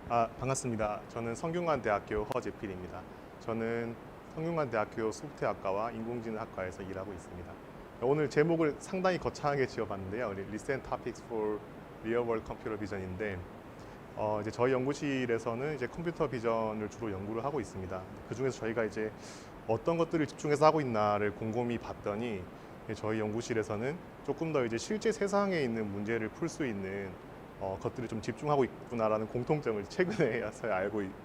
반갑습니다. 저는 성균관대학교 허재필입니다. 저는 성균관대학교 소프트웨어학과와 인공지능학과에서 일하고 있습니다. 오늘 제목을 상당히 거창하게 지어봤는데요. Recent Topics for Real World Computer Vision인데, 이제 저희 연구실에서는 이제 컴퓨터 비전을 주로 연구를 하고 있습니다. 그 중에서 저희가 이제 어떤 것들을 집중해서 하고 있나를 곰곰이 봤더니, 저희 연구실에서는 조금 더 이제 실제 세상에 있는 문제를 풀 수 있는 것들을 좀 집중하고 있구나라는 공통점을 최근에서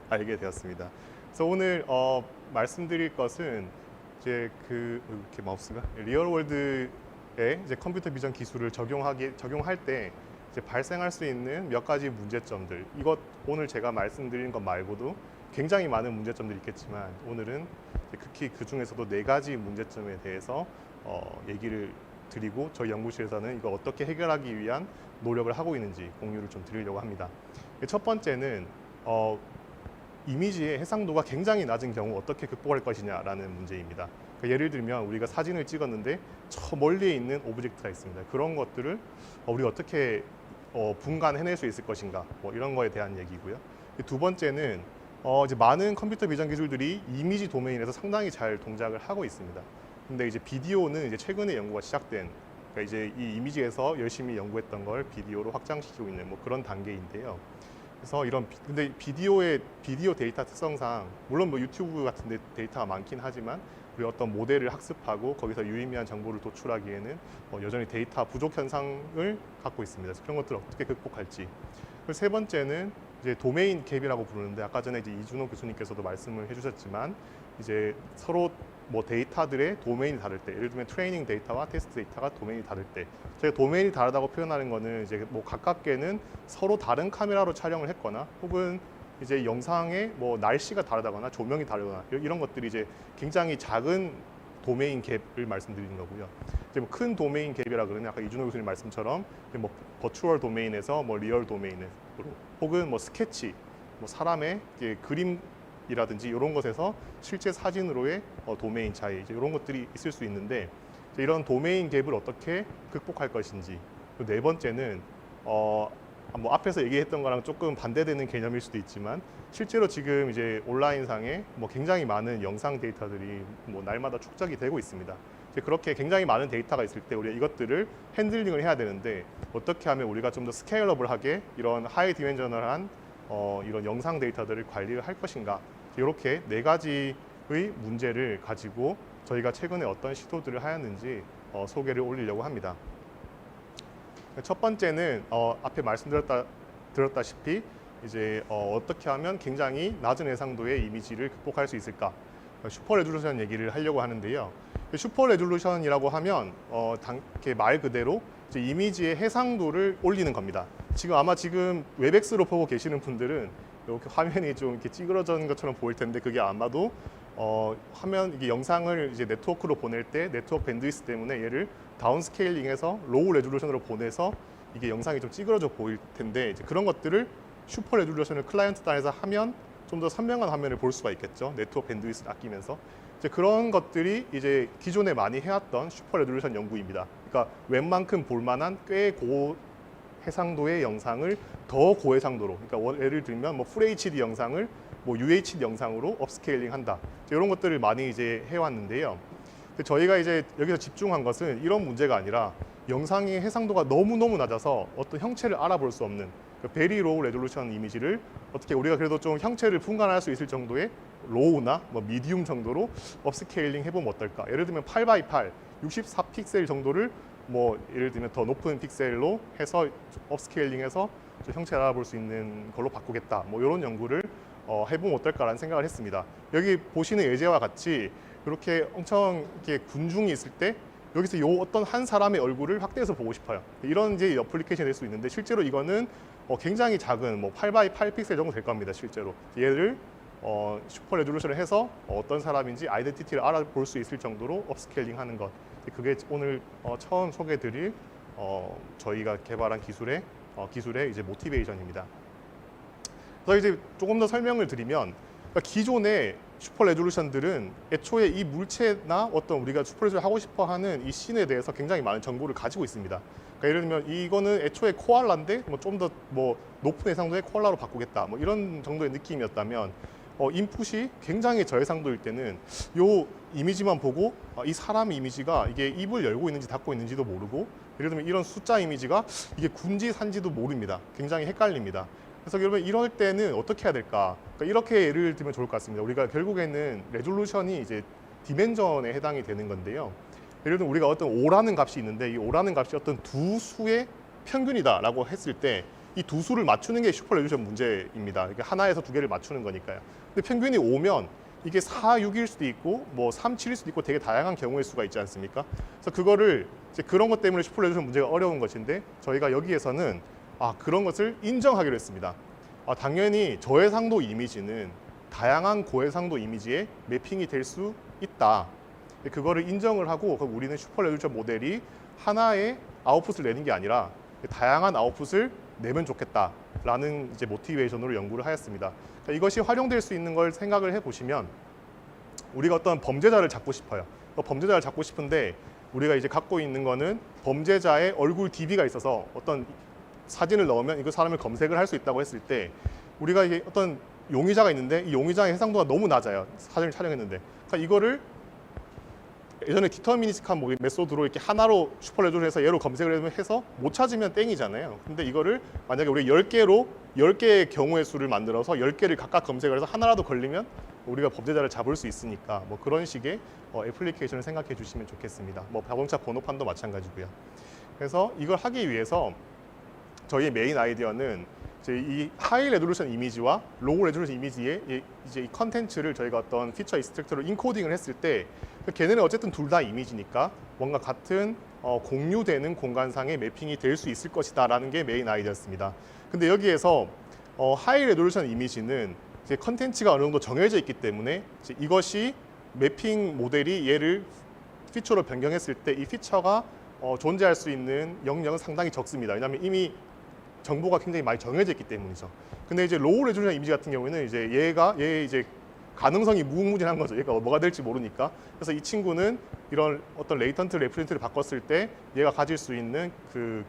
알게 되었습니다. 그래서 오늘 말씀드릴 것은 이제 이렇게 마우스가 리얼월드에 이제 컴퓨터 비전 기술을 적용할 때 이제 발생할 수 있는 몇 가지 문제점들. 오늘 제가 말씀드린 것 말고도 굉장히 많은 문제점들이 있겠지만 오늘은 극히 그 중에서도 4가지 문제점에 대해서 얘기를 드리고 저희 연구실에서는 이걸 어떻게 해결하기 위한 노력을 하고 있는지 공유를 좀 드리려고 합니다. 첫 번째는 이미지의 해상도가 굉장히 낮은 경우 어떻게 극복할 것이냐라는 문제입니다. 그러니까 예를 들면 우리가 사진을 찍었는데 저 멀리에 있는 오브젝트가 있습니다. 그런 것들을 우리가 어떻게 분간해낼 수 있을 것인가, 뭐 이런 거에 대한 얘기고요. 두 번째는 이제 많은 컴퓨터 비전 기술들이 이미지 도메인에서 상당히 잘 동작을 하고 있습니다. 근데 이제 비디오는 이제 최근에 연구가 시작된, 그러니까 이제 이 이미지에서 열심히 연구했던 걸 비디오로 확장시키고 있는 뭐 그런 단계인데요. 그래서 근데 비디오 데이터 특성상 물론 뭐 유튜브 같은 데 데이터가 많긴 하지만 우리 어떤 모델을 학습하고 거기서 유의미한 정보를 도출하기에는 여전히 데이터 부족 현상을 갖고 있습니다. 그래서 그런 것들을 어떻게 극복할지. 그리고 세 번째는 이제 도메인 갭이라고 부르는데, 아까 전에 이제 이준호 교수님께서도 말씀을 해주셨지만 이제 서로 뭐 데이터들의 도메인이 다를 때, 예를 들면 트레이닝 데이터와 테스트 데이터가 도메인이 다를 때, 저희가 도메인이 다르다고 표현하는 거는 이제 뭐 가깝게는 서로 다른 카메라로 촬영을 했거나 혹은 이제 영상의 뭐 날씨가 다르다거나 조명이 다르거나 이런 것들이 이제 굉장히 작은 도메인 갭을 말씀드리는 거고요. 이제 뭐 큰 도메인 갭이라 그러면 아까 이준호 교수님 말씀처럼 뭐 버추얼 도메인에서 뭐 리얼 도메인으로, 혹은 뭐 스케치, 뭐 사람의 그림이라든지 이런 것에서 실제 사진으로의 도메인 차이, 이제 이런 것들이 있을 수 있는데, 이런 도메인 갭을 어떻게 극복할 것인지. 네 번째는 뭐 앞에서 얘기했던 거랑 조금 반대되는 개념일 수도 있지만 실제로 지금 이제 온라인상에 뭐 굉장히 많은 영상 데이터들이 뭐 날마다 축적이 되고 있습니다. 이제 그렇게 굉장히 많은 데이터가 있을 때 우리가 이것들을 핸들링을 해야 되는데, 어떻게 하면 우리가 좀 더 스케일러블하게 이런 하이 디멘셔널한 이런 영상 데이터들을 관리를 할 것인가, 이렇게 4가지의 문제를 가지고 저희가 최근에 어떤 시도들을 하였는지 소개를 올리려고 합니다. 첫 번째는 앞에 말씀드렸다시피 이제 어떻게 하면 굉장히 낮은 해상도의 이미지를 극복할 수 있을까, 슈퍼 레졸루션 얘기를 하려고 하는데요. 슈퍼 레졸루션이라고 하면 말 그대로 이제 이미지의 해상도를 올리는 겁니다. 지금 웹엑스로 보고 계시는 분들은 이렇게 화면이 좀 이렇게 찌그러진 것처럼 보일 텐데, 그게 아마도 이게 영상을 이제 네트워크로 보낼 때 네트워크 밴드위스 때문에 얘를 다운 스케일링해서 로우 레졸루션으로 보내서 이게 영상이 좀 찌그러져 보일 텐데, 이제 그런 것들을 슈퍼 레졸루션을 클라이언트 단에서 하면 좀 더 선명한 화면을 볼 수가 있겠죠. 네트워크 밴드위스를 아끼면서. 이제 그런 것들이 이제 기존에 많이 해왔던 슈퍼 레졸루션 연구입니다. 그러니까 웬만큼 볼만한 꽤 고해상도의 영상을 더 고해상도로, 그러니까 예를 들면 뭐 FHD 영상을 뭐 UHD 영상으로 업스케일링 한다, 이런 것들을 많이 이제 해왔는데요. 저희가 이제 여기서 집중한 것은 이런 문제가 아니라 영상의 해상도가 너무너무 낮아서 어떤 형체를 알아볼 수 없는 베리 로우 레졸루션 이미지를 어떻게 우리가 그래도 좀 형체를 분간할 수 있을 정도의 로우나 뭐 미디움 정도로 업스케일링 해보면 어떨까. 예를 들면 8x8 64픽셀 정도를 뭐 예를 들면 더 높은 픽셀로 해서 업스케일링해서 형체를 알아볼 수 있는 걸로 바꾸겠다, 뭐 이런 연구를 해보면 어떨까라는 생각을 했습니다. 여기 보시는 예제와 같이 이렇게 엄청 이렇게 군중이 있을 때 여기서 어떤 한 사람의 얼굴을 확대해서 보고 싶어요. 이런 이제 어플리케이션이 될 수 있는데, 실제로 이거는 굉장히 작은 뭐 8x8 픽셀 정도 될 겁니다. 실제로 얘를 슈퍼 레졸루션을 해서 어떤 사람인지 아이덴티티를 알아볼 수 있을 정도로 업스케일링하는 것. 그게 오늘 처음 소개드릴 저희가 개발한 기술의 이제 모티베이션입니다. 그래서 이제 조금 더 설명을 드리면, 그러니까 기존에 슈퍼 레졸루션들은 애초에 이 물체나 어떤 우리가 슈퍼 레졸루션 하고 싶어 하는 이 씬에 대해서 굉장히 많은 정보를 가지고 있습니다. 그러니까 예를 들면 이거는 애초에 코알라인데 뭐 좀 더 뭐 높은 해상도의 코알라로 바꾸겠다. 뭐 이런 정도의 느낌이었다면 인풋이 굉장히 저해상도일 때는 요 이미지만 보고 이 사람 이미지가 이게 입을 열고 있는지 닫고 있는지도 모르고 예를 들면 이런 숫자 이미지가 이게 군지 산지도 모릅니다. 굉장히 헷갈립니다. 그래서 여러분 이럴 때는 어떻게 해야 될까? 그러니까 이렇게 예를 들면 좋을 것 같습니다. 우리가 결국에는 레졸루션이 이제 디멘전에 해당이 되는 건데요. 예를 들면 우리가 어떤 O라는 값이 있는데 이 O라는 값이 어떤 두 수의 평균이다라고 했을 때 이 두 수를 맞추는 게 슈퍼 레졸루션 문제입니다. 그러니까 하나에서 두 개를 맞추는 거니까요. 근데 평균이 5면 이게 4, 6일 수도 있고 뭐 3, 7일 수도 있고 되게 다양한 경우의 수가 있지 않습니까? 그래서 그거를 이제 그런 것 때문에 슈퍼 레졸루션 문제가 어려운 것인데 저희가 여기에서는 그런 것을 인정하기로 했습니다. 당연히 저해상도 이미지는 다양한 고해상도 이미지에 매핑이 될 수 있다. 그거를 인정을 하고 우리는 슈퍼 레졸루션 모델이 하나의 아웃풋을 내는 게 아니라 다양한 아웃풋을 내면 좋겠다라는 이제 모티베이션으로 연구를 하였습니다. 그러니까 이것이 활용될 수 있는 걸 생각을 해보시면 우리가 어떤 범죄자를 잡고 싶어요. 범죄자를 잡고 싶은데 우리가 이제 갖고 있는 거는 범죄자의 얼굴 DB가 있어서 어떤 사진을 넣으면 이거 사람을 검색을 할 수 있다고 했을 때 우리가 이게 어떤 용의자가 있는데 이 용의자의 해상도가 너무 낮아요. 사진을 촬영했는데. 그러니까 이거를 예전에 디터미니스틱한 메소드로 이렇게 하나로 슈퍼 레졸루션해서 얘로 검색을 해서 못 찾으면 땡이잖아요. 근데 이거를 만약에 우리 10개의 경우의 수를 만들어서 10개를 각각 검색을 해서 하나라도 걸리면 우리가 범죄자를 잡을 수 있으니까 뭐 그런 식의 애플리케이션을 생각해 주시면 좋겠습니다. 뭐 자동차 번호판도 마찬가지고요. 그래서 이걸 하기 위해서 저희의 메인 아이디어는 이제 이 하이 레졸루션 이미지와 로우 레졸루션 이미지의 이제 이 컨텐츠를 저희가 어떤 피처 익스트랙터로 인코딩을 했을 때 걔네는 어쨌든 둘 다 이미지니까 뭔가 같은 공유되는 공간상의 매핑이 될 수 있을 것이다라는 게 메인 아이디어였습니다. 근데 여기에서 하이 레졸루션 이미지는 이제 컨텐츠가 어느 정도 정해져 있기 때문에 이제 이것이 매핑 모델이 얘를 피처로 변경했을 때 이 피처가 존재할 수 있는 영역은 상당히 적습니다. 왜냐하면 이미 정보가 굉장히 많이 정해져 있기 때문이죠. 근데 이제 로우 레졸루션 이미지 같은 경우에는 이제 얘의 이제 가능성이 무궁무진한 거죠. 얘가 뭐가 될지 모르니까. 그래서 이 친구는 이런 어떤 레이턴트 레프렌트를 바꿨을 때 얘가 가질 수 있는 그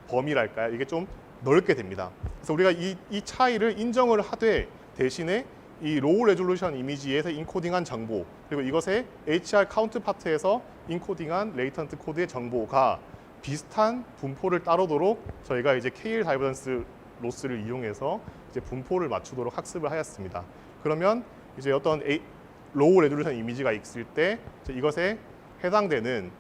범위랄까요? 이게 좀 넓게 됩니다. 그래서 우리가 이 차이를 인정을 하되 대신에 이 로우 레졸루션 이미지에서 인코딩한 정보 그리고 이것의 HR 카운트 파트에서 인코딩한 레이턴트 코드의 정보가 비슷한 분포를 따르도록 저희가 이제 KL 다이버전스 로스를 이용해서 이제 분포를 맞추도록 학습을 하였습니다. 그러면 이제 어떤 로우 레졸루션 이미지가 있을 때 이것에 해당되는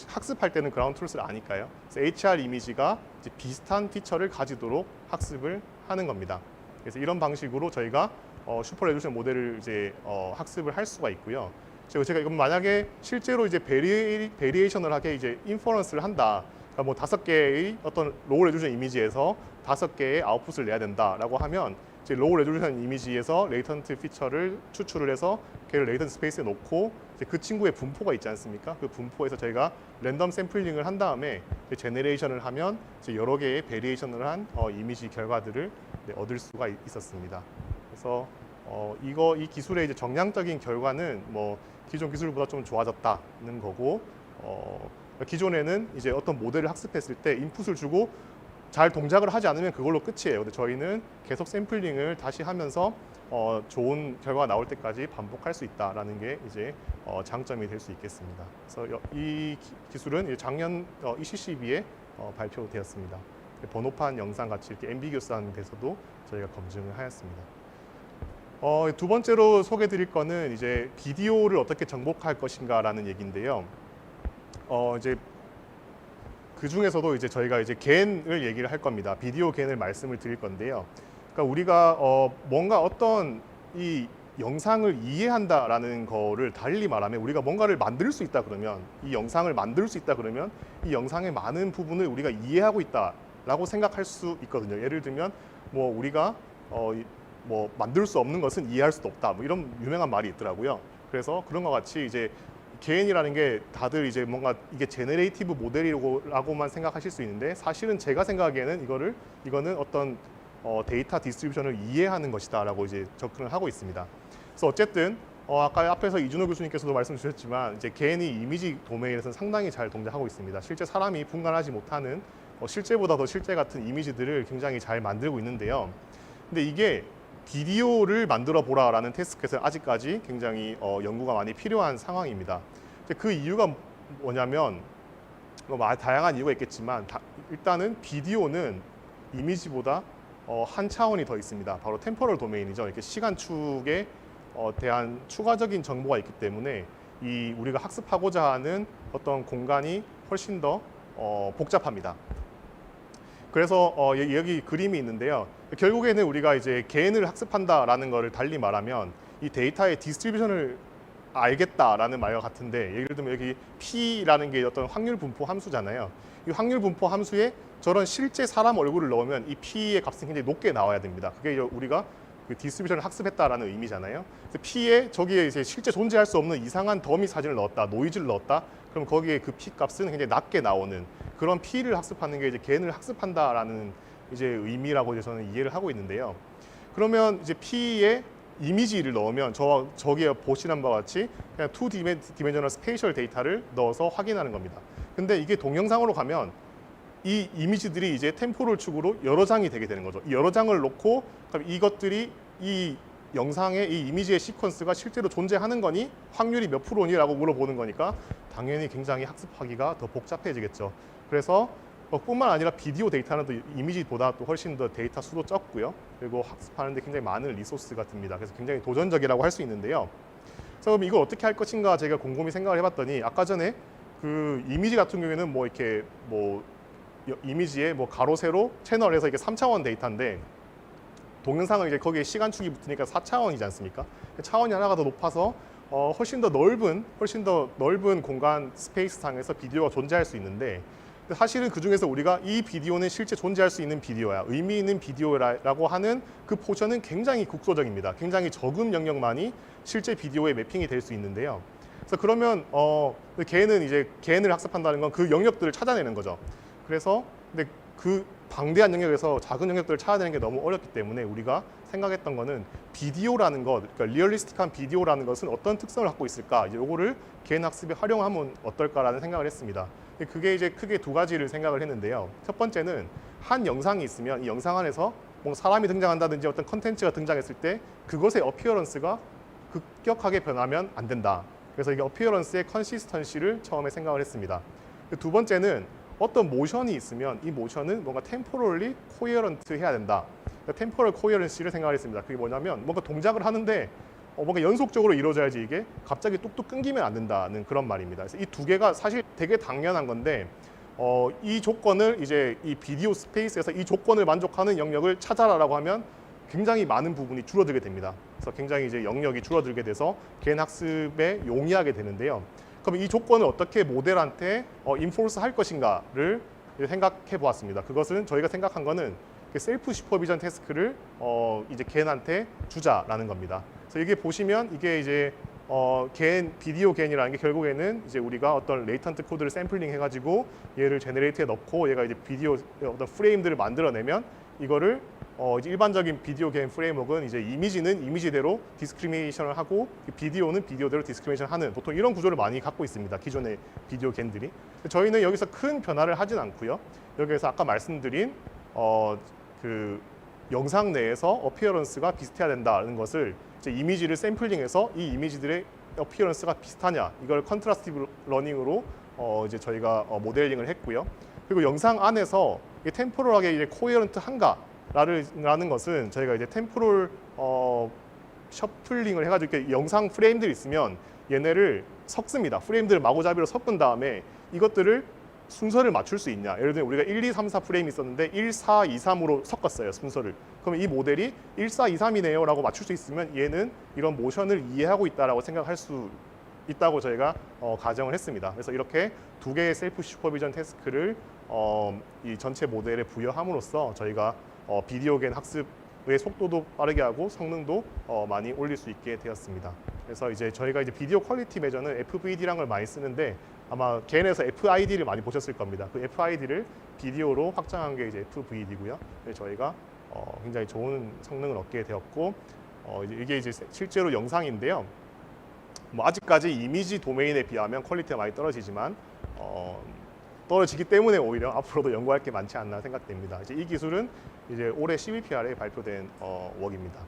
학습할 때는 그라운드 트루스를 아니까요. 그래서 HR 이미지가 이제 비슷한 피처를 가지도록 학습을 하는 겁니다. 그래서 이런 방식으로 저희가 슈퍼 레졸루션 모델을 이제 학습을 할 수가 있고요. 제가 이건 만약에 실제로 이제 베리에이션을 하게 이제 인퍼런스를 한다. 그러니까 뭐 5개의 어떤 로우 레졸루션 이미지에서 5개의 아웃풋을 내야 된다라고 하면 이제 로우 레졸루션 이미지에서 레이턴트 피처를 추출을 해서 걔를 레이턴트 스페이스에 놓고 이제 그 친구의 분포가 있지 않습니까? 그 분포에서 저희가 랜덤 샘플링을 한 다음에 제네레이션을 하면 이제 여러 개의 베리에이션을 한 이미지 결과들을 얻을 수가 있었습니다. 그래서 이 기술의 이제 정량적인 결과는 뭐 기존 기술보다 좀 좋아졌다는 거고 기존에는 이제 어떤 모델을 학습했을 때 인풋을 주고 잘 동작을 하지 않으면 그걸로 끝이에요. 근데 저희는 계속 샘플링을 다시 하면서 좋은 결과가 나올 때까지 반복할 수 있다라는 게 이제 장점이 될 수 있겠습니다. 그래서 이 기술은 작년 ECCB에 발표되었습니다. 번호판 영상 같이 이렇게 앰비규어스한 데서도 저희가 검증을 하였습니다. 두 번째로 소개드릴 거는 이제 비디오를 어떻게 정복할 것인가라는 얘기인데요. 이제 그 중에서도 이제 저희가 이제 겐을 얘기를 할 겁니다. 비디오 겐을 말씀을 드릴 건데요. 그러니까 우리가 뭔가 어떤 이 영상을 이해한다라는 거를 달리 말하면 우리가 뭔가를 만들 수 있다 그러면 이 영상을 만들 수 있다 그러면 이 영상의 많은 부분을 우리가 이해하고 있다라고 생각할 수 있거든요. 예를 들면 뭐 우리가 뭐 만들 수 없는 것은 이해할 수도 없다. 뭐 이런 유명한 말이 있더라고요. 그래서 그런 것 같이 이제 개인이라는 게 다들 이제 뭔가 이게 제너레이티브 모델이라고만 생각하실 수 있는데 사실은 제가 생각하기에는 이거는 어떤 데이터 디스트리뷰션을 이해하는 것이다라고 이제 접근을 하고 있습니다. 그래서 어쨌든 아까 앞에서 이준호 교수님께서도 말씀 주셨지만 이제 개인이 이미지 도메인에서는 상당히 잘 동작하고 있습니다. 실제 사람이 분간하지 못하는 실제보다 더 실제 같은 이미지들을 굉장히 잘 만들고 있는데요. 근데 이게 비디오를 만들어 보라라는 태스크에서 아직까지 굉장히 연구가 많이 필요한 상황입니다. 그 이유가 뭐냐면 다양한 이유가 있겠지만 일단은 비디오는 이미지보다 한 차원이 더 있습니다. 바로 템포럴 도메인이죠. 이렇게 시간축에 대한 추가적인 정보가 있기 때문에 우리가 학습하고자 하는 어떤 공간이 훨씬 더 복잡합니다. 그래서 여기 그림이 있는데요. 결국에는 우리가 이제 개인을 학습한다라는 것을 달리 말하면 이 데이터의 디스트리뷰션을 알겠다라는 말과 같은데, 예를 들면 여기 P라는 게 어떤 확률 분포 함수잖아요. 이 확률 분포 함수에 저런 실제 사람 얼굴을 넣으면 이 P의 값은 굉장히 높게 나와야 됩니다. 그게 우리가 그 디스트리뷰션을 학습했다라는 의미잖아요. 그래서 P에 저기에 이제 실제 존재할 수 없는 이상한 더미 사진을 넣었다, 노이즈를 넣었다. 그럼 거기에 그 P 값은 굉장히 낮게 나오는 그런 P를 학습하는 게 이제 개인을 학습한다라는 이제 의미라고 이제 저는 이해를 하고 있는데요. 그러면 이제 P에 이미지를 넣으면 저기에 보시는 바와 같이 그냥 2디멘셔널 스페이셜 데이터를 넣어서 확인하는 겁니다. 근데 이게 동영상으로 가면 이 이미지들이 이제 템포럴 축으로 여러 장이 되게 되는 거죠. 이 여러 장을 놓고 이것들이 이 영상의 이 이미지의 시퀀스가 실제로 존재하는 거니 확률이 몇 프로니라고 물어보는 거니까 당연히 굉장히 학습하기가 더 복잡해지겠죠. 그래서 뿐만 아니라 비디오 데이터는 또 이미지보다 또 훨씬 더 데이터 수도 적고요. 그리고 학습하는데 굉장히 많은 리소스가 듭니다. 그래서 굉장히 도전적이라고 할 수 있는데요. 그래서 그럼 이걸 어떻게 할 것인가 제가 곰곰이 생각을 해봤더니 아까 전에 그 이미지 같은 경우에는 이렇게 이미지에 가로 세로 채널에서 이게 3차원 데이터인데 동영상은 이제 거기에 시간축이 붙으니까 4차원이지 않습니까? 차원이 하나가 더 높아서 훨씬 더 넓은 공간 스페이스 상에서 비디오가 존재할 수 있는데, 사실은 그 중에서 우리가 이 비디오는 실제 존재할 수 있는 비디오야, 의미 있는 비디오라고 하는 그 포션은 굉장히 국소적입니다. 굉장히 적은 영역만이 실제 비디오에 매핑이 될 수 있는데요. 그래서 그러면 개인은 이제 개인을 학습한다는 건 그 영역들을 찾아내는 거죠. 그래서 근데 그 방대한 영역에서 작은 영역들을 찾아내는 게 너무 어렵기 때문에 우리가 생각했던 거는 비디오라는 것, 그러니까 리얼리스틱한 비디오라는 것은 어떤 특성을 갖고 있을까? 이제 요거를 개인 학습에 활용하면 어떨까라는 생각을 했습니다. 그게 이제 크게 두 가지를 생각을 했는데요. 첫 번째는 한 영상이 있으면 이 영상 안에서 사람이 등장한다든지 어떤 컨텐츠가 등장했을 때 그것의 어피어런스가 급격하게 변하면 안 된다. 그래서 이게 어피어런스의 컨시스턴시를 처음에 생각을 했습니다. 두 번째는 어떤 모션이 있으면 이 모션은 뭔가 템포럴리 코헤런트 해야 된다. 템포럴 코헤런시를 생각을 했습니다. 그게 뭐냐면 뭔가 동작을 하는데 뭔가 연속적으로 이루어져야지 이게 갑자기 뚝뚝 끊기면 안 된다는 그런 말입니다. 그래서 이 두 개가 사실 되게 당연한 건데 이 조건을 이제 이 비디오 스페이스에서 이 조건을 만족하는 영역을 찾아라라고 하면 굉장히 많은 부분이 줄어들게 됩니다. 그래서 굉장히 이제 영역이 줄어들게 돼서 개인 학습에 용이하게 되는데요. 그럼 이 조건을 어떻게 모델한테 인포스 할 것인가를 생각해 보았습니다. 그것은 저희가 생각한 거는 셀프 슈퍼비전 태스크를 이제 개인한테 주자라는 겁니다. 그래서 이게 보시면 이게 이제 비디오 개인이라는 게 결국에는 이제 우리가 어떤 레이턴트 코드를 샘플링 해가지고 얘를 제네레이트에 넣고 얘가 이제 비디오 어떤 프레임들을 만들어내면 이거를 이제 일반적인 비디오 게임 프레임워크는 이제 이미지는 이미지대로 디스크리미네이션을 하고 비디오는 비디오대로 디스크리미네이션 하는 보통 이런 구조를 많이 갖고 있습니다. 기존의 비디오 게임들이. 저희는 여기서 큰 변화를 하진 않고요. 여기에서 아까 말씀드린 그 영상 내에서 어피어런스가 비슷해야 된다는 것을 이제 이미지를 샘플링해서 이 이미지들의 어피어런스가 비슷하냐 이걸 컨트라스티브 러닝으로 이제 저희가 모델링을 했고요. 그리고 영상 안에서 템포럴하게 이제 코헤런트한가라는 것은 저희가 이제 템포럴 셔플링을 해가지고 이렇게 영상 프레임들이 있으면 얘네를 섞습니다. 프레임들을 마구잡이로 섞은 다음에 이것들을 순서를 맞출 수 있냐. 예를 들면 우리가 1, 2, 3, 4 프레임이 있었는데 1, 4, 2, 3으로 섞었어요. 순서를. 그러면 이 모델이 1, 4, 2, 3이네요 라고 맞출 수 있으면 얘는 이런 모션을 이해하고 있다라고 생각할 수 있다고 저희가 가정을 했습니다. 그래서 이렇게 두 개의 셀프 슈퍼비전 태스크를 이 전체 모델에 부여함으로써 저희가 비디오 게임 학습의 속도도 빠르게 하고 성능도 많이 올릴 수 있게 되었습니다. 그래서 이제 저희가 이제 비디오 퀄리티 매저는 FVD라는 걸 많이 쓰는데 아마 개인에서 FID를 많이 보셨을 겁니다. 그 FID를 비디오로 확장한 게 이제 FVD고요. 저희가 굉장히 좋은 성능을 얻게 되었고 이게 이제 실제로 영상인데요. 뭐 아직까지 이미지 도메인에 비하면 퀄리티가 많이 떨어지지만 떨어지기 때문에 오히려 앞으로도 연구할 게 많지 않나 생각됩니다. 이제 이 기술은 이제 올해 CVPR에 발표된 웍입니다.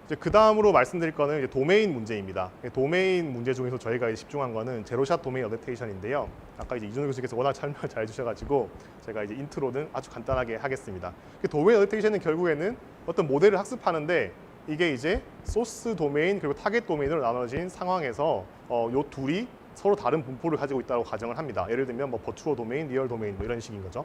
이제 그 다음으로 말씀드릴 거는 이제 도메인 문제입니다. 도메인 문제 중에서 저희가 집중한 거는 제로샷 도메인 어댑테이션인데요. 아까 이제 이준호 교수께서 워낙 설명을 잘 해주셔가지고 제가 이제 인트로는 아주 간단하게 하겠습니다. 도메인 어댑테이션은 결국에는 어떤 모델을 학습하는데 이게 이제 소스 도메인 그리고 타겟 도메인으로 나눠진 상황에서 요 둘이 서로 다른 분포를 가지고 있다고 가정을 합니다. 예를 들면 뭐 버추어 도메인, 리얼 도메인 뭐 이런 식인 거죠.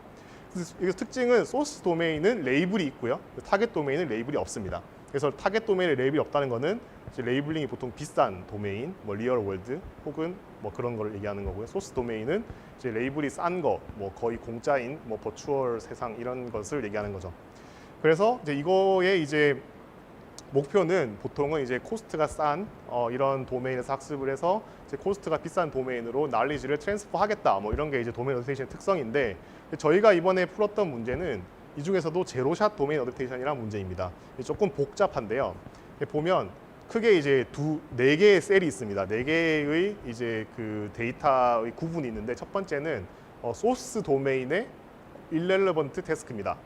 그래서 이게 특징은 소스 도메인은 레이블이 있고요. 타겟 도메인은 레이블이 없습니다. 그래서 타겟 도메인에 레이블이 없다는 거는 이제 레이블링이 보통 비싼 도메인, 뭐 리얼 월드 혹은 뭐 그런 걸 얘기하는 거고요. 소스 도메인은 이제 레이블이 싼 거, 뭐 거의 공짜인 뭐 버추얼 세상 이런 것을 얘기하는 거죠. 그래서 이제 이거의 이제 목표는 보통은 이제 코스트가 싼 이런 도메인에서 학습을 해서 이제 코스트가 비싼 도메인으로 날리지를 트랜스퍼 하겠다. 뭐 이런 게 이제 도메인 어댑테이션의 특성인데 저희가 이번에 풀었던 문제는 이 중에서도 제로샷 도메인 어댑테이션이라는 문제입니다. 조금 복잡한데요. 보면 크게 이제 네 개의 셀이 있습니다. 네 개의 이제 그 데이터의 구분이 있는데 첫 번째는 소스 도메인의 irrelevant 태스크입니다.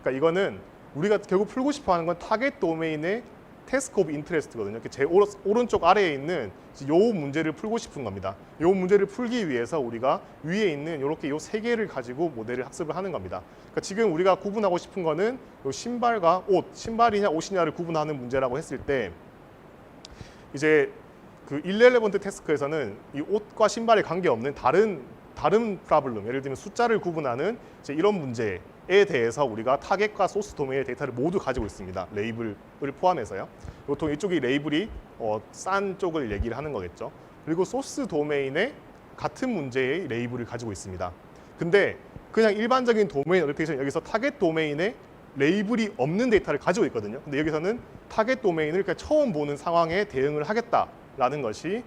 그러니까 이거는 우리가 결국 풀고 싶어 하는 건 타겟 도메인의 태스크 오브 인트레스트거든요. 제 오른쪽 아래에 있는 요 문제를 풀고 싶은 겁니다. 요 문제를 풀기 위해서 우리가 위에 있는 이렇게 요 세 개를 가지고 모델을 학습을 하는 겁니다. 그러니까 지금 우리가 구분하고 싶은 거는 요 신발과 옷, 신발이냐 옷이냐를 구분하는 문제라고 했을 때 이제 그 irrelevant 태스크에서는 이 옷과 신발에 관계없는 다른 프로블럼, 예를 들면 숫자를 구분하는 이제 이런 문제에 대해서 우리가 타겟과 소스 도메인의 데이터를 모두 가지고 있습니다. 레이블을 포함해서요. 보통 이쪽이 레이블이 싼 쪽을 얘기를 하는 거겠죠. 그리고 소스 도메인의 같은 문제의 레이블을 가지고 있습니다. 근데 그냥 일반적인 도메인 어댑테이션 여기서 타겟 도메인에 레이블이 없는 데이터를 가지고 있거든요. 근데 여기서는 타겟 도메인을 그냥 처음 보는 상황에 대응을 하겠다라는 것이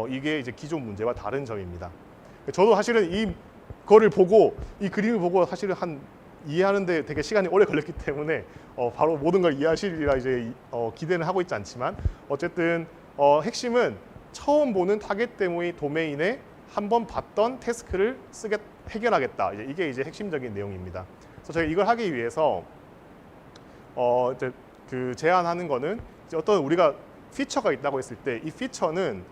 이게 이제 기존 문제와 다른 점입니다. 저도 사실은 이거를 보고 이 그림을 보고 사실은 이해하는데 되게 시간이 오래 걸렸기 때문에 바로 모든 걸 이해하시리라 이제 기대는 하고 있지 않지만 어쨌든 핵심은 처음 보는 타겟 도메인에 한번 봤던 태스크를 해결하겠다. 이게 이제 핵심적인 내용입니다. 그래서 저희가 이걸 하기 위해서 이제 그 제안하는 거는 이제 어떤 우리가 피처가 있다고 했을 때 이 피처는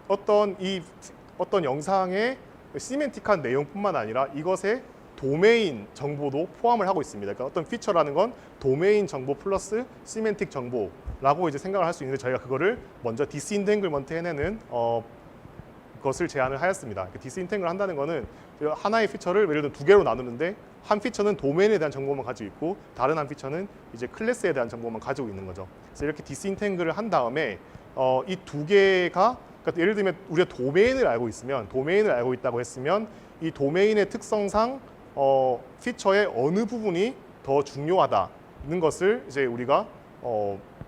어떤 영상의 시멘틱한 내용뿐만 아니라 이것의 도메인 정보도 포함을 하고 있습니다. 그러니까 어떤 피처라는 건 도메인 정보 플러스 시멘틱 정보라고 이제 생각을 할 수 있는데 저희가 그거를 먼저 디스인탱글먼트 해내는 것을 제안을 하였습니다. 디스인탱글 한다는 거는 하나의 피처를 예를 들어 두 개로 나누는데 한 피처는 도메인에 대한 정보만 가지고 있고 다른 한 피처는 이제 클래스에 대한 정보만 가지고 있는 거죠. 그래서 이렇게 디스인탱글을 한 다음에 이 두 개가 그러니까 예를 들면 우리가 도메인을 알고 있다고 했으면 이 도메인의 특성상 피처의 어느 부분이 더 중요하다는 것을 이제 우리가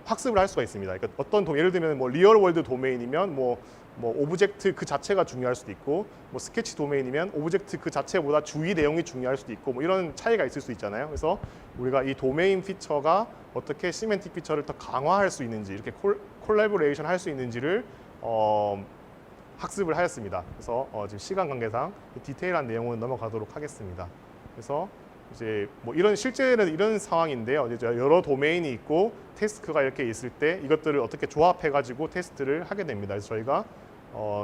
학습을 할 수가 있습니다. 그러니까 예를 들면 뭐 리얼 월드 도메인이면 뭐 오브젝트 그 자체가 중요할 수도 있고 뭐 스케치 도메인이면 오브젝트 그 자체보다 주위 내용이 중요할 수도 있고 뭐 이런 차이가 있을 수 있잖아요. 그래서 우리가 이 도메인 피처가 어떻게 시멘틱 피처를 더 강화할 수 있는지 이렇게 콜라보레이션 할 수 있는지를 학습을 하였습니다. 그래서 지금 시간 관계상 디테일한 내용은 넘어가도록 하겠습니다. 그래서 이제 뭐 실제는 이런 상황인데요. 이제 여러 도메인이 있고 태스크가 이렇게 있을 때 이것들을 어떻게 조합해가지고 테스트를 하게 됩니다. 그래서 저희가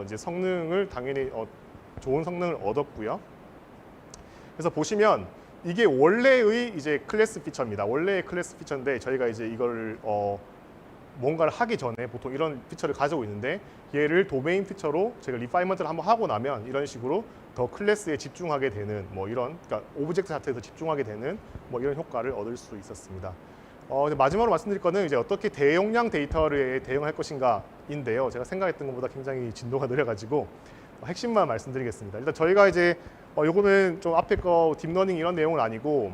이제 성능을 당연히 좋은 성능을 얻었고요. 그래서 보시면 이게 원래의 이제 클래스 피처입니다. 원래의 클래스 피처인데 저희가 이제 이걸 뭔가를 하기 전에 보통 이런 피처를 가지고 있는데 얘를 도메인 피처로 제가 리파이먼트를 한번 하고 나면 이런 식으로 더 클래스에 집중하게 되는 뭐 이런 그러니까 오브젝트 자체에 더 집중하게 되는 뭐 이런 효과를 얻을 수 있었습니다. 마지막으로 말씀드릴 거는 이제 어떻게 대용량 데이터를 대응할 것인가인데요. 제가 생각했던 것보다 굉장히 진도가 느려가지고 핵심만 말씀드리겠습니다. 일단 저희가 이제 요거는 좀 앞에 거 딥러닝 이런 내용은 아니고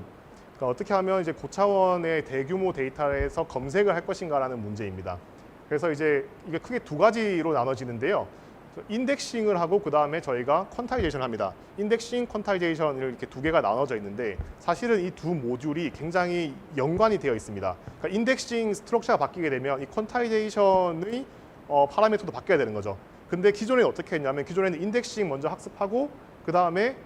그러니까 어떻게 하면 이제 고차원의 대규모 데이터에서 검색을 할 것인가라는 문제입니다. 그래서 이제 이게 크게 두 가지로 나눠지는데요. 인덱싱을 하고 그 다음에 저희가 퀀타이제이션을 합니다. 인덱싱, 퀀타이제이션을 이렇게 두 개가 나눠져 있는데 사실은 이 두 모듈이 굉장히 연관이 되어 있습니다. 그러니까 인덱싱 스트럭처가 바뀌게 되면 이 퀀타이제이션의 파라미터도 바뀌어야 되는 거죠. 근데 기존에는 어떻게 했냐면 기존에는 인덱싱 먼저 학습하고 그 다음에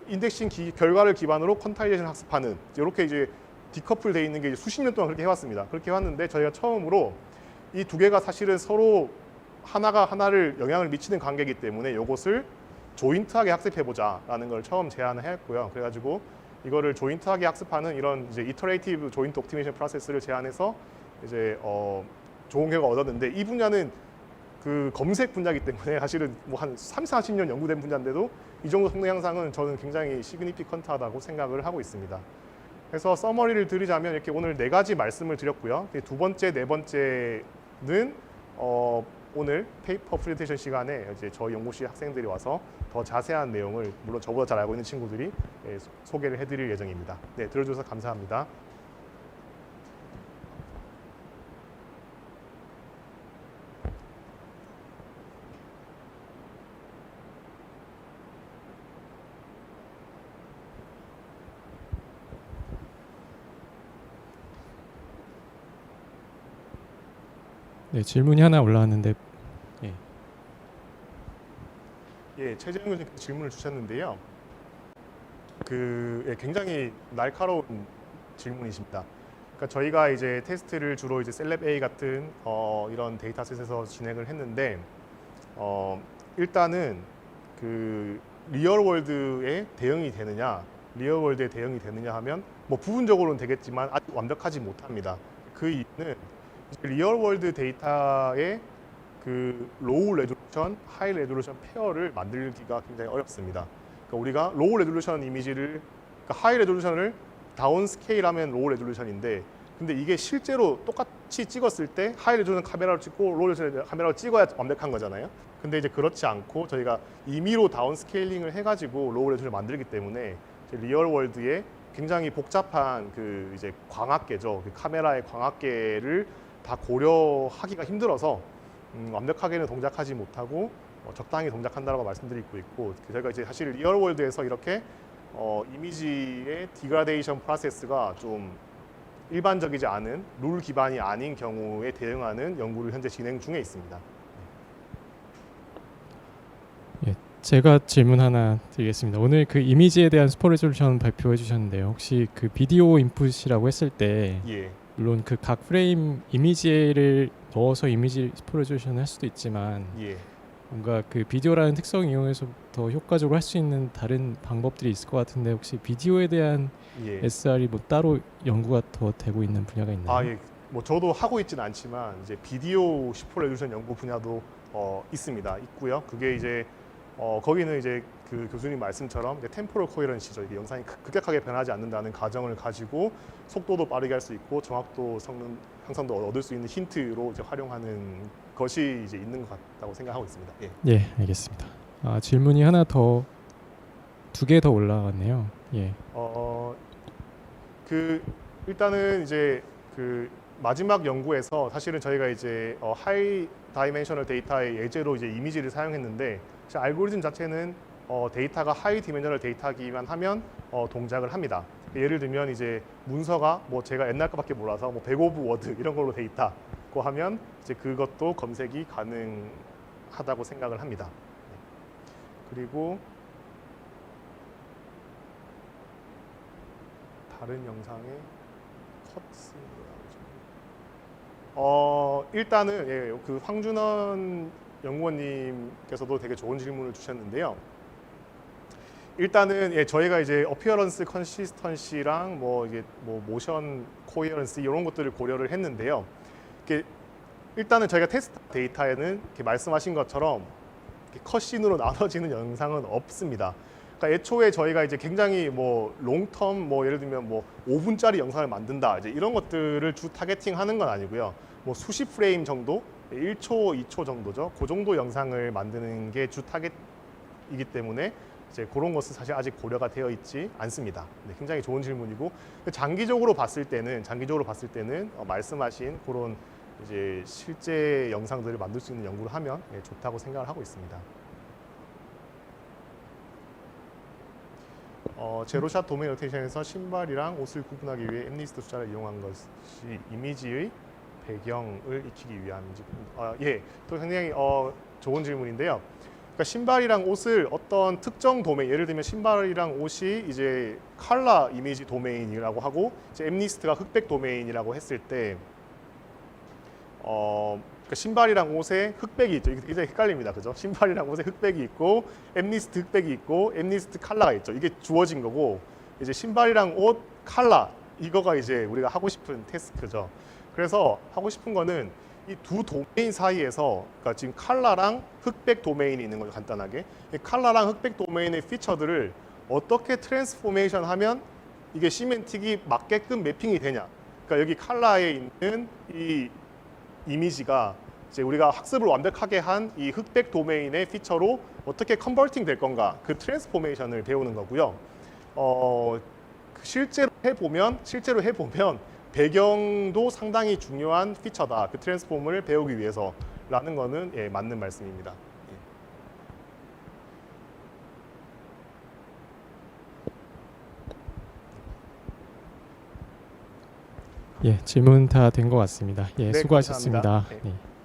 인덱싱 결과를 기반으로 퀀타이제이션 학습하는 이렇게 이제 디커플 돼 있는 게 이제 수십 년 동안 그렇게 해왔습니다. 그렇게 해왔는데 저희가 처음으로 이 두 개가 사실은 서로 하나가 하나를 영향을 미치는 관계이기 때문에 이것을 조인트하게 학습해보자라는 걸 처음 제안을 했고요. 그래가지고 이거를 조인트하게 학습하는 이런 이제 이터레이티브 조인트 옵티메이션 프로세스를 제안해서 이제 좋은 결과 얻었는데 이 분야는 그 검색 분야이기 때문에 사실은 뭐 한 30-40년 연구된 분야인데도 이 정도 성능 향상은 저는 굉장히 시그니피컨트하다고 생각을 하고 있습니다. 그래서 서머리를 드리자면 이렇게 오늘 4가지 말씀을 드렸고요. 두 번째, 네 번째는 오늘 페이퍼 프레젠테이션 시간에 이제 저희 연구실 학생들이 와서 더 자세한 내용을 물론 저보다 잘 알고 있는 친구들이 소개를 해드릴 예정입니다. 네, 들어주셔서 감사합니다. 네, 질문이 하나 올라왔는데 최재형 교수님 질문을 주셨는데요. 굉장히 날카로운 질문이십니다. 그러니까 저희가 이제 테스트를 주로 이제 셀렙 A 같은 이런 데이터셋에서 진행을 했는데 일단은 그 리얼 월드에 대응이 되느냐, 리얼 월드에 대응이 되느냐 하면 뭐 부분적으로는 되겠지만 아직 완벽하지 못합니다. 그 이유는 리얼 월드 데이터의 그 로우 레졸루션, 하이 레졸루션 페어를 만들기가 굉장히 어렵습니다. 그러니까 우리가 로우 레졸루션 이미지를, 그러니까 하이 레졸루션을 다운 스케일하면 로우 레졸루션인데, 근데 이게 실제로 똑같이 찍었을 때 하이 레졸루션 카메라로 찍고 로우 레졸루션 카메라로 찍어야 완벽한 거잖아요. 근데 이제 그렇지 않고 저희가 임의로 다운 스케일링을 해가지고 로우 레졸루션을 만들기 때문에 리얼 월드에 굉장히 복잡한 그 이제 광학계죠. 그 카메라의 광학계를 다 고려하기가 힘들어서 완벽하게는 동작하지 못하고 적당히 동작한다라고 말씀드리고 있고, 저희가 이제 사실 리얼 월드에서 이렇게 이미지의 디그라데이션 프로세스가 좀 일반적이지 않은 룰 기반이 아닌 경우에 대응하는 연구를 현재 진행 중에 있습니다. 제가 질문 하나 드리겠습니다. 오늘 그 이미지에 대한 슈퍼 레졸루션 발표해 주셨는데요. 혹시 그 비디오 인풋이라고 했을 때 물론 그 각 프레임 이미지를 넣어서 이미지 슈퍼 레졸루션을 할 수도 있지만 뭔가 그 비디오라는 특성 이용해서 더 효과적으로 할 수 있는 다른 방법들이 있을 것 같은데 혹시 비디오에 대한 SR이 뭐 따로 연구가 더 되고 있는 분야가 있나요? 뭐 저도 하고 있지는 않지만 이제 비디오 슈퍼 레졸루션 연구 분야도 있고요. 그게 이제 거기는 이제 그 교수님 말씀처럼 템포럴 코헤런시죠. 이게 영상이 급격하게 변하지 않는다는 가정을 가지고 속도도 빠르게 할 수 있고 정확도 성능 향상도 얻을 수 있는 힌트로 이제 활용하는 것이 이제 있는 것 같다고 생각하고 있습니다. 예, 알겠습니다. 질문이 하나 더, 2개 더 올라왔네요. 일단은 이제 그 마지막 연구에서 사실은 저희가 이제 하이 다이멘셔널 데이터의 예제로 이제 이미지를 사용했는데, 알고리즘 자체는 데이터가 하이 디멘셔널 데이터기만 하면 동작을 합니다. 예를 들면 이제 문서가 뭐 제가 옛날 거밖에 몰라서 뭐 105부 워드 이런 걸로 돼 있다고 하면 이제 그것도 검색이 가능하다고 생각을 합니다. 그리고 다른 영상에 일단은 그 황준원 연구원님께서도 되게 좋은 질문을 주셨는데요. 일단은 저희가 이제 어피어런스 컨시스턴시랑 뭐 이게 뭐 모션 코헤런스 이런 것들을 고려를 했는데요. 일단은 저희가 테스트 데이터에는 이렇게 말씀하신 것처럼 이렇게 컷신으로 나눠지는 영상은 없습니다. 그러니까 애초에 저희가 이제 굉장히 뭐 롱텀 뭐 예를 들면 뭐 5분짜리 영상을 만든다 이제 이런 것들을 주 타겟팅하는 건 아니고요. 뭐 수십 프레임 정도, 1초, 2초 정도죠. 그 정도 영상을 만드는 게 주 타겟이기 때문에 이제 그런 것은 사실 아직 고려가 되어 있지 않습니다. 굉장히 좋은 질문이고 장기적으로 봤을 때는 말씀하신 그런 이제 실제 영상들을 만들 수 있는 연구를 하면 좋다고 생각을 하고 있습니다. 제로샷 도메인 로테이션에서 신발이랑 옷을 구분하기 위해 엠리스트 숫자를 이용한 것이 이미지의 배경을 익히기 위함인지. 예, 또 굉장히 좋은 질문인데요. 그러니까 신발이랑 옷을 어떤 특정 도메인, 예를 들면 신발이랑 옷이 이제 컬러 이미지 도메인이라고 하고 이제 엠니스트가 흑백 도메인이라고 했을 때 그러니까 신발이랑 옷에 흑백이 있죠. 이게 굉장히 헷갈립니다. 그죠? 신발이랑 옷에 흑백이 있고 엠니스트 흑백이 있고 엠니스트 컬러가 있죠. 이게 주어진 거고 이제 신발이랑 옷 컬러 이거가 이제 우리가 하고 싶은 태스크죠. 그래서 하고 싶은 거는 이 두 도메인 사이에서 그러니까 지금 컬러랑 흑백 도메인이 있는 거죠. 간단하게 이 컬러랑 흑백 도메인의 피처들을 어떻게 트랜스포메이션 하면 이게 시멘틱이 맞게끔 매핑이 되냐. 그러니까 여기 컬러에 있는 이 이미지가 이제 우리가 학습을 완벽하게 한 이 흑백 도메인의 피처로 어떻게 컨버팅 될 건가 그 트랜스포메이션을 배우는 거고요. 실제로 해보면 배경도 상당히 중요한 피처다. 그 트랜스폼을 배우기 위해서라는 거는 예, 맞는 말씀입니다. 예, 질문 다 된 것 같습니다. 예, 네, 수고하셨습니다. 감사합니다. 네. 네.